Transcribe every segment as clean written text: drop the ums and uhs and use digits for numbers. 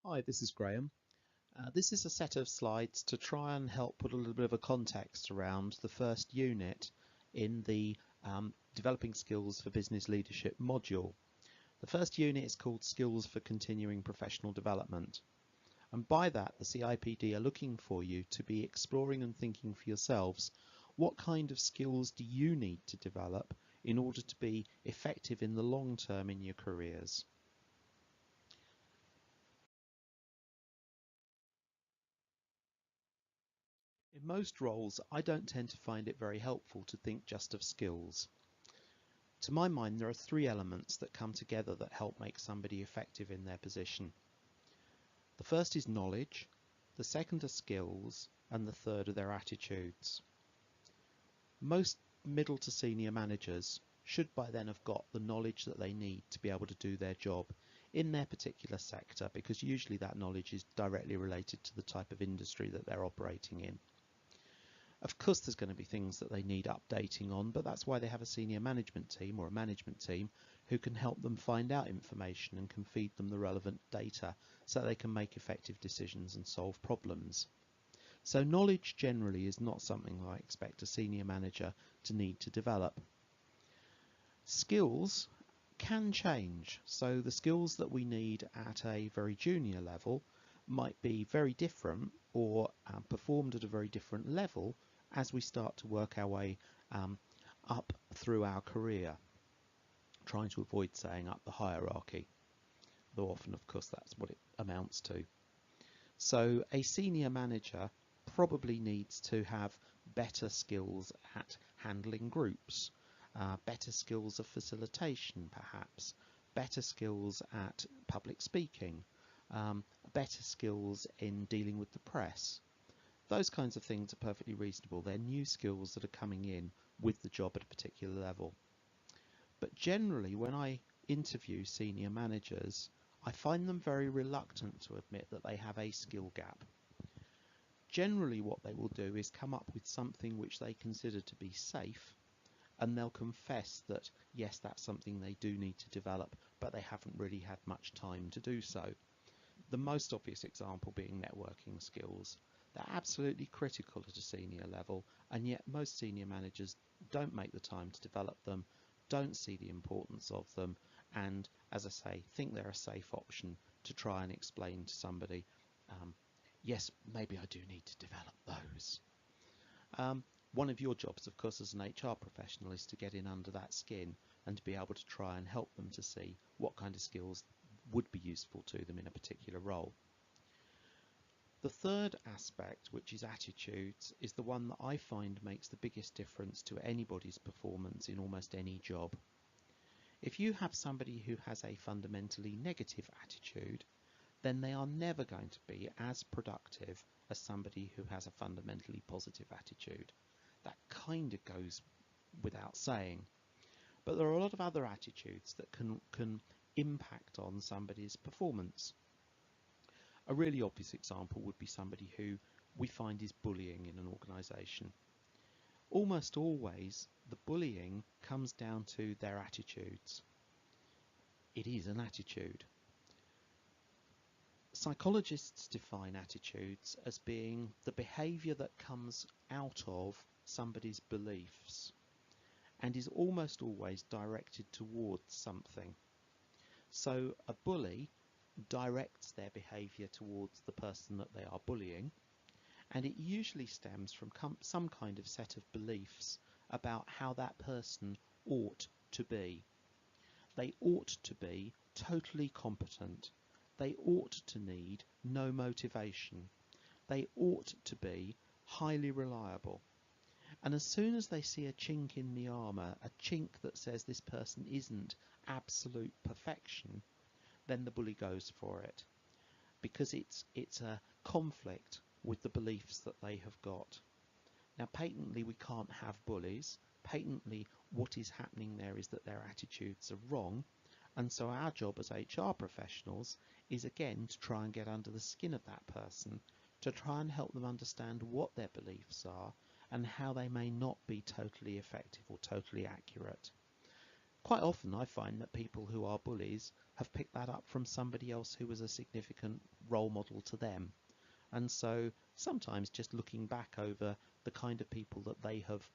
Hi, this is Graham. This is a set of slides to try and help put a little bit of a context around the first unit in the Developing Skills for Business Leadership module. The first unit is called Skills for Continuing Professional Development. And by that, the CIPD are looking for you to be exploring and thinking for yourselves, what kind of skills do you need to develop in order to be effective in the long term in your careers? In most roles, I don't tend to find it very helpful to think just of skills. To my mind, there are three elements that come together that help make somebody effective in their position. The first is knowledge, the second are skills, and the third are their attitudes. Most middle to senior managers should by then have got the knowledge that they need to be able to do their job in their particular sector, because usually that knowledge is directly related to the type of industry that they're operating in. Of course, there's going to be things that they need updating on, but that's why they have a senior management team or a management team who can help them find out information and can feed them the relevant data so they can make effective decisions and solve problems. So knowledge generally is not something I expect a senior manager to need to develop. Skills can change. So the skills that we need at a very junior level might be very different or performed at a very different level as we start to work our way up through our career, trying to avoid saying up the hierarchy, though often of course that's what it amounts to. So a senior manager probably needs to have better skills at handling groups, better skills of facilitation perhaps, better skills at public speaking, better skills in dealing with the press. Those kinds of things are perfectly reasonable. They're new skills that are coming in with the job at a particular level. But generally, when I interview senior managers, I find them very reluctant to admit that they have a skill gap. Generally, what they will do is come up with something which they consider to be safe, and they'll confess that, yes, that's something they do need to develop, but they haven't really had much time to do so. The most obvious example being networking skills. They're absolutely critical at a senior level, and yet most senior managers don't make the time to develop them, don't see the importance of them, and, as I say, think they're a safe option to try and explain to somebody, yes, maybe I do need to develop those. One of your jobs, of course, as an HR professional is to get in under that skin and to be able to try and help them to see what kind of skills would be useful to them in a particular role. The third aspect, which is attitudes, is the one that I find makes the biggest difference to anybody's performance in almost any job. If you have somebody who has a fundamentally negative attitude, then they are never going to be as productive as somebody who has a fundamentally positive attitude. That kind of goes without saying. But there are a lot of other attitudes that can impact on somebody's performance. A really obvious example would be somebody who we find is bullying in an organisation. Almost always, the bullying comes down to their attitudes. It is an attitude. Psychologists define attitudes as being the behaviour that comes out of somebody's beliefs and is almost always directed towards something. So a bully directs their behaviour towards the person that they are bullying, and it usually stems from some kind of set of beliefs about how that person ought to be. They ought to be totally competent. They ought to need no motivation. They ought to be highly reliable. And as soon as they see a chink in the armour, a chink that says this person isn't absolute perfection, then the bully goes for it, because it's a conflict with the beliefs that they have got. Now, patently we can't have bullies. Patently what is happening there is that their attitudes are wrong, and so our job as HR professionals is again to try and get under the skin of that person, to try and help them understand what their beliefs are and how they may not be totally effective or totally accurate. Quite often I find that people who are bullies have picked that up from somebody else who was a significant role model to them. And so sometimes just looking back over the kind of people that they have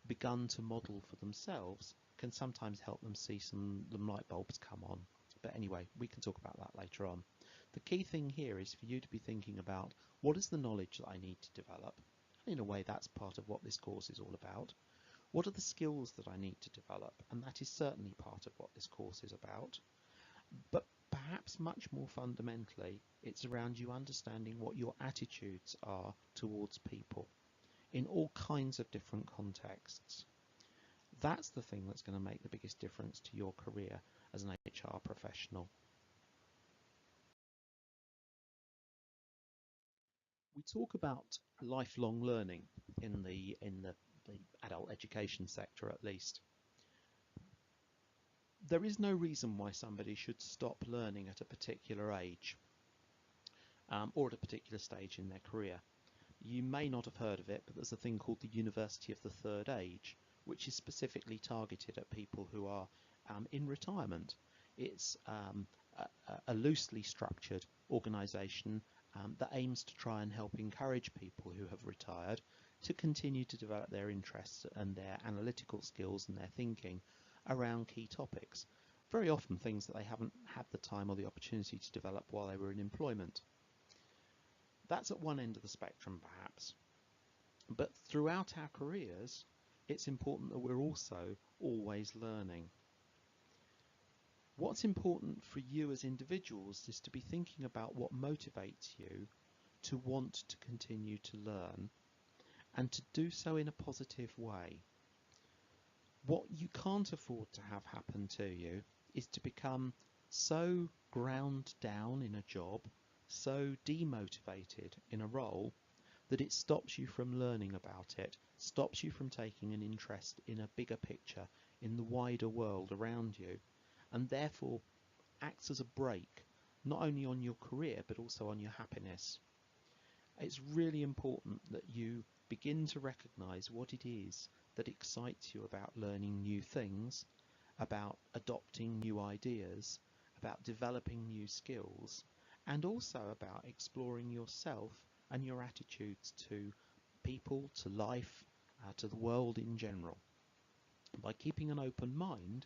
begun to model for themselves can sometimes help them see some light bulbs come on. But anyway, we can talk about that later on. The key thing here is for you to be thinking about what is the knowledge that I need to develop. And in a way, that's part of what this course is all about. What are the skills that I need to develop? And that is certainly part of what this course is about. But perhaps much more fundamentally, it's around you understanding what your attitudes are towards people in all kinds of different contexts. That's the thing that's going to make the biggest difference to your career as an HR professional. We talk about lifelong learning in the adult education sector, at least. There is no reason why somebody should stop learning at a particular age or at a particular stage in their career. You may not have heard of it, but there's a thing called the University of the Third Age, which is specifically targeted at people who are in retirement. It's a loosely structured organisation that aims to try and help encourage people who have retired to continue to develop their interests and their analytical skills and their thinking around key topics. Very often things that they haven't had the time or the opportunity to develop while they were in employment. That's at one end of the spectrum, perhaps. But throughout our careers, it's important that we're also always learning. What's important for you as individuals is to be thinking about what motivates you to want to continue to learn and to do so in a positive way. What you can't afford to have happen to you is to become so ground down in a job, so demotivated in a role, that it stops you from learning about it, stops you from taking an interest in a bigger picture, in the wider world around you, and therefore acts as a brake, not only on your career, but also on your happiness. It's really important that you begin to recognise what it is that excites you about learning new things, about adopting new ideas, about developing new skills, and also about exploring yourself and your attitudes to people, to life, to the world in general. By keeping an open mind,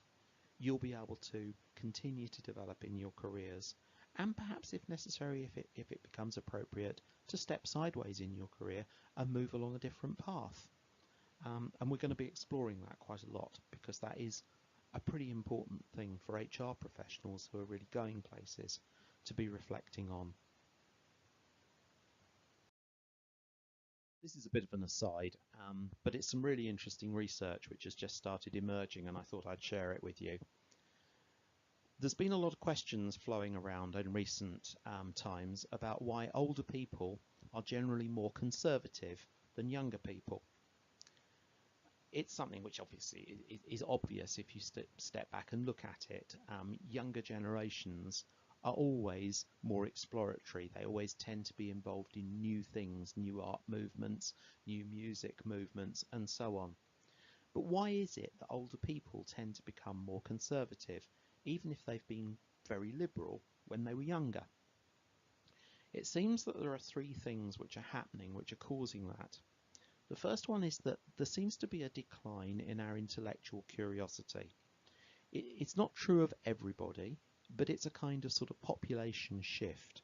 you'll be able to continue to develop in your careers, and perhaps if necessary, if it becomes appropriate, to step sideways in your career and move along a different path. And we're going to be exploring that quite a lot, because that is a pretty important thing for HR professionals who are really going places to be reflecting on. This is a bit of an aside, but it's some really interesting research which has just started emerging, and I thought I'd share it with you. There's been a lot of questions flowing around in recent times about why older people are generally more conservative than younger people. It's something which obviously is obvious if you step back and look at it. Younger generations are always more exploratory. They always tend to be involved in new things, new art movements, new music movements, and so on. But why is it that older people tend to become more conservative, even if they've been very liberal when they were younger? It seems that there are three things which are happening which are causing that. The first one is that there seems to be a decline in our intellectual curiosity. It's not true of everybody, but it's a kind of sort of population shift,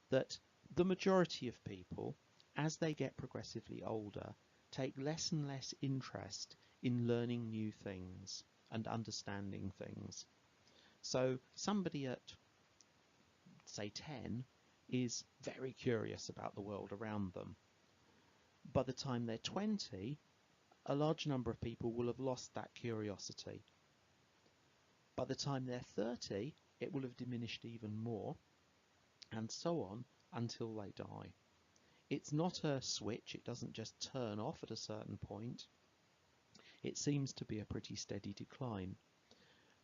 that the majority of people, as they get progressively older, take less and less interest in learning new things and understanding things. So somebody at, say, 10 is very curious about the world around them. By the time they're 20, a large number of people will have lost that curiosity. By the time they're 30, it will have diminished even more, and so on until they die. It's not a switch, it doesn't just turn off at a certain point. It seems to be a pretty steady decline.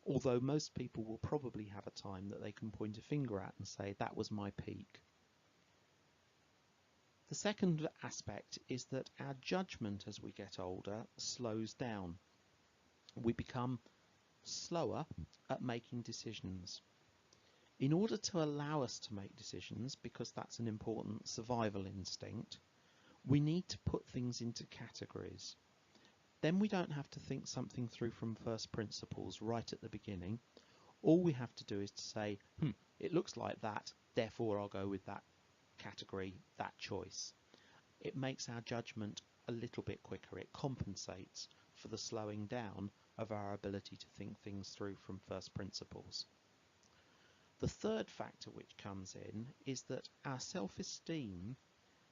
Although most people will probably have a time that they can point a finger at and say, that was my peak. The second aspect is that our judgment as we get older slows down. We become slower at making decisions. In order to allow us to make decisions, because that's an important survival instinct, we need to put things into categories. Then we don't have to think something through from first principles right at the beginning. All we have to do is to say, it looks like that, therefore I'll go with that category, that choice. It makes our judgment a little bit quicker. It compensates for the slowing down of our ability to think things through from first principles. The third factor which comes in is that our self-esteem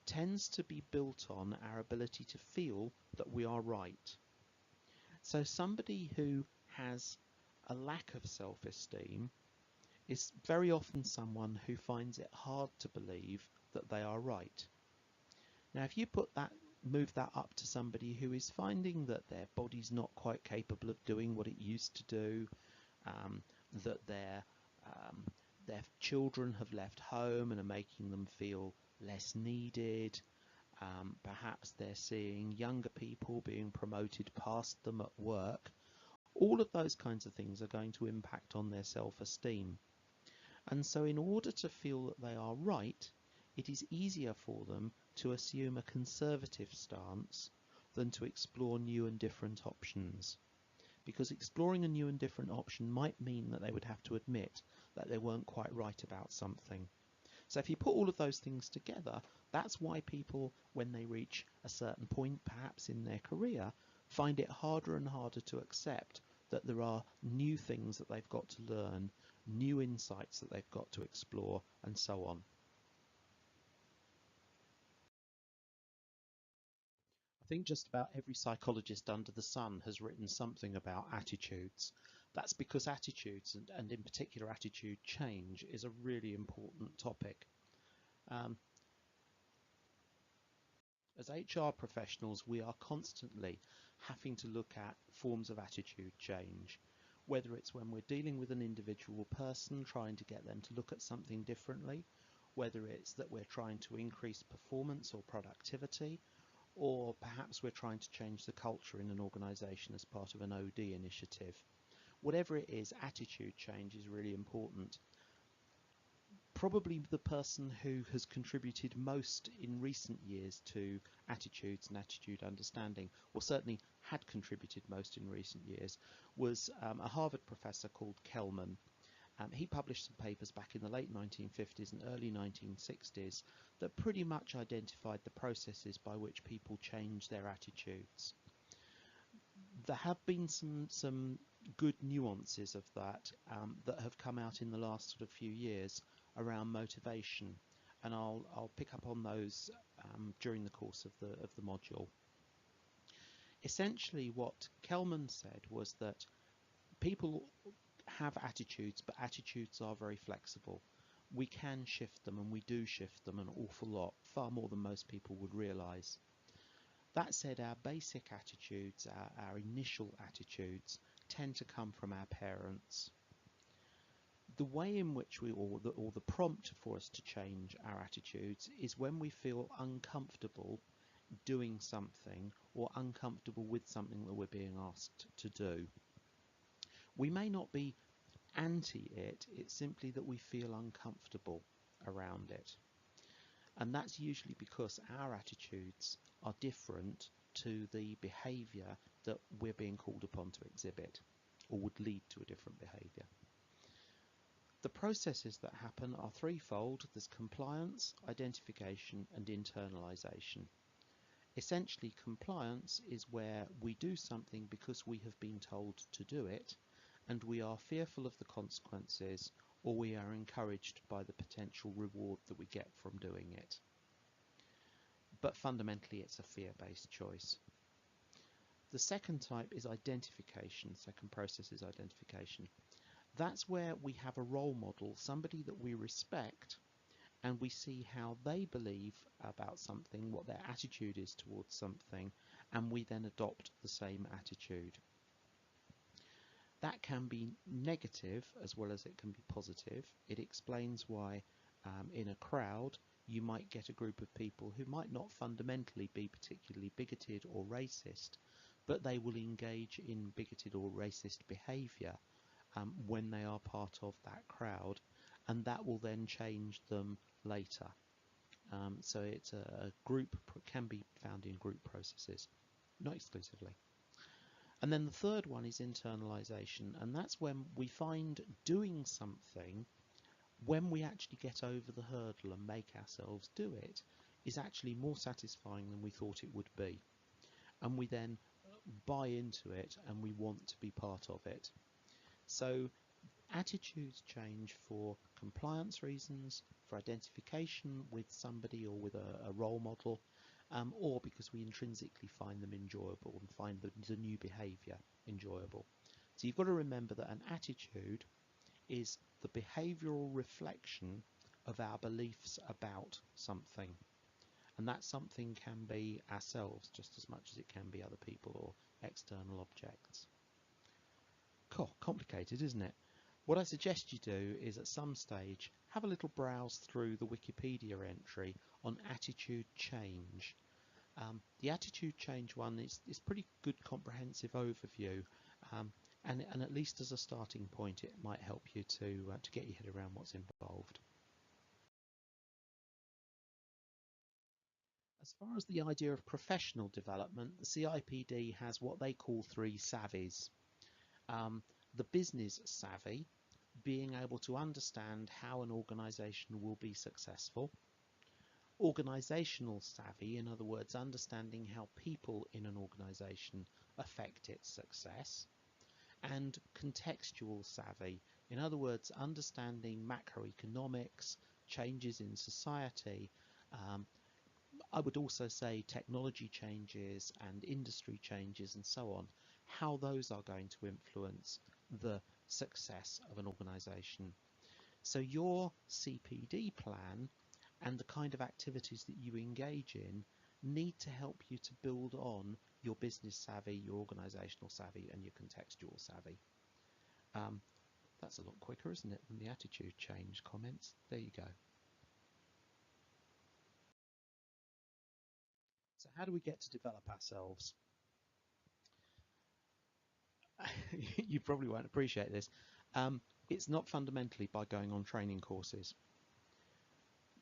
tends to be built on our ability to feel that we are right. So somebody who has a lack of self-esteem is very often someone who finds it hard to believe that they are right. Now, if you move that up to somebody who is finding that their body's not quite capable of doing what it used to do, that their children have left home and are making them feel less needed, perhaps they're seeing younger people being promoted past them at work, all of those kinds of things are going to impact on their self-esteem. And so in order to feel that they are right, it is easier for them to assume a conservative stance than to explore new and different options. Because exploring a new and different option might mean that they would have to admit that they weren't quite right about something. So if you put all of those things together, that's why people, when they reach a certain point, perhaps in their career, find it harder and harder to accept that there are new things that they've got to learn, new insights that they've got to explore, and so on. I think just about every psychologist under the sun has written something about attitudes. That's because attitudes, and in particular attitude change, is a really important topic. As HR professionals, we are constantly having to look at forms of attitude change, whether it's when we're dealing with an individual person, trying to get them to look at something differently, whether it's that we're trying to increase performance or productivity, or perhaps we're trying to change the culture in an organisation as part of an OD initiative. Whatever it is, attitude change is really important. Probably the person who has contributed most in recent years to attitudes and attitude understanding, or certainly had contributed most in recent years, was a Harvard professor called Kelman. He published some papers back in the late 1950s and early 1960s that pretty much identified the processes by which people change their attitudes. There have been some good nuances of that that have come out in the last sort of few years around motivation, and I'll pick up on those during the course of the module. Essentially, what Kelman said was that people have attitudes, but attitudes are very flexible. We can shift them, and we do shift them an awful lot, far more than most people would realise. That said, our basic attitudes, our initial attitudes, tend to come from our parents. The way in which or the prompt for us to change our attitudes is when we feel uncomfortable doing something or uncomfortable with something that we're being asked to do. We may not be anti it, it's simply that we feel uncomfortable around it. And that's usually because our attitudes are different to the behaviour that we're being called upon to exhibit, or would lead to a different behaviour. The processes that happen are threefold. There's compliance, identification, and internalisation. Essentially, compliance is where we do something because we have been told to do it, and we are fearful of the consequences, or we are encouraged by the potential reward that we get from doing it. But fundamentally, it's a fear-based choice. The second type is identification. The second process is identification. That's where we have a role model, somebody that we respect, and we see how they believe about something, what their attitude is towards something, and we then adopt the same attitude. That can be negative as well as it can be positive. It explains why in a crowd you might get a group of people who might not fundamentally be particularly bigoted or racist, but they will engage in bigoted or racist behaviour when they are part of that crowd, and that will then change them later. So it's a group, can be found in group processes, not exclusively. And then the third one is internalisation, and that's when we find doing something, when we actually get over the hurdle and make ourselves do it, is actually more satisfying than we thought it would be. And we then buy into it and we want to be part of it. So attitudes change for compliance reasons, for identification with somebody or with a role model, or because we intrinsically find them enjoyable and find the new behaviour enjoyable. So you've got to remember that an attitude is the behavioural reflection of our beliefs about something. And that something can be ourselves just as much as it can be other people or external objects. Complicated, isn't it? What I suggest you do is at some stage have a little browse through the Wikipedia entry on attitude change. The attitude change one is pretty good comprehensive overview, and at least as a starting point it might help you to get your head around what's involved. As far as the idea of professional development, the CIPD has what they call 3 savvies. The business savvy, being able to understand how an organisation will be successful. Organisational savvy, in other words, understanding how people in an organisation affect its success. And contextual savvy, in other words, understanding macroeconomics, changes in society, I would also say technology changes and industry changes and so on, how those are going to influence the success of an organisation. So your CPD plan and the kind of activities that you engage in need to help you to build on your business savvy, your organisational savvy and your contextual savvy. That's a lot quicker, isn't it, than the attitude change comments? There you go. So how do we get to develop ourselves? You probably won't appreciate this. It's not fundamentally by going on training courses.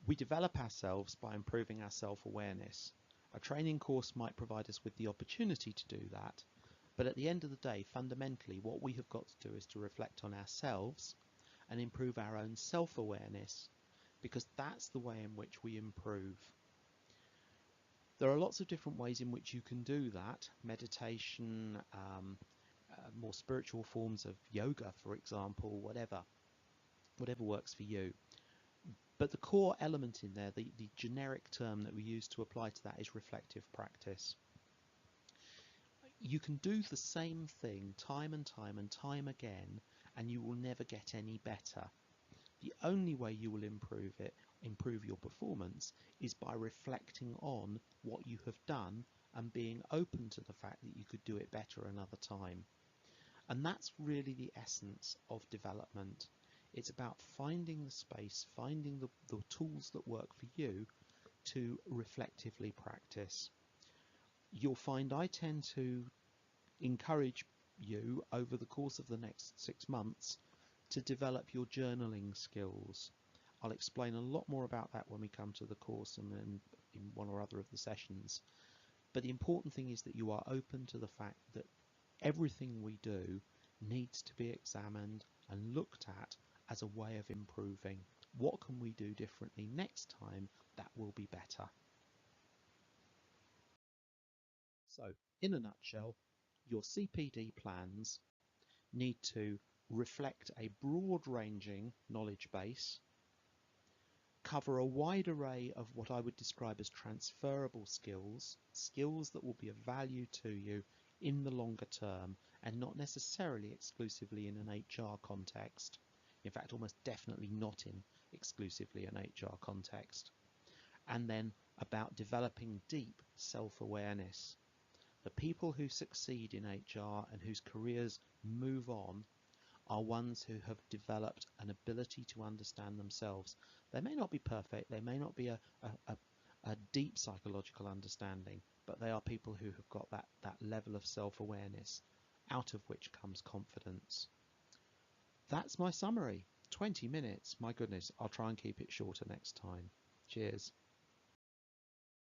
We develop ourselves by improving our self-awareness. A training course might provide us with the opportunity to do that, but at the end of the day, fundamentally, what we have got to do is to reflect on ourselves and improve our own self-awareness, because that's the way in which we improve. There are lots of different ways in which you can do that. Meditation, more spiritual forms of yoga, for example, whatever works for you. But the core element in there, the generic term that we use to apply to that, is reflective practice. You can do the same thing time and time again, and you will never get any better. The only way you will improve your performance, is by reflecting on what you have done and being open to the fact that you could do it better another time. And that's really the essence of development. It's about finding the space, finding the tools that work for you to reflectively practice. You'll find I tend to encourage you over the course of the next 6 months to develop your journaling skills. I'll explain a lot more about that when we come to the course and then in one or other of the sessions. But the important thing is that you are open to the fact that everything we do needs to be examined and looked at as a way of improving. What can we do differently next time that will be better? So, in a nutshell, your CPD plans need to reflect a broad-ranging knowledge base, cover a wide array of what I would describe as transferable skills, skills that will be of value to you in the longer term and not necessarily exclusively in an HR context. In fact, almost definitely not in exclusively an HR context. And then about developing deep self-awareness. The people who succeed in HR and whose careers move on are ones who have developed an ability to understand themselves. They may not be perfect, they may not be a a deep psychological understanding, but they are people who have got that level of self-awareness, out of which comes confidence. That's my summary. 20 minutes. My goodness, I'll try and keep it shorter next time. Cheers.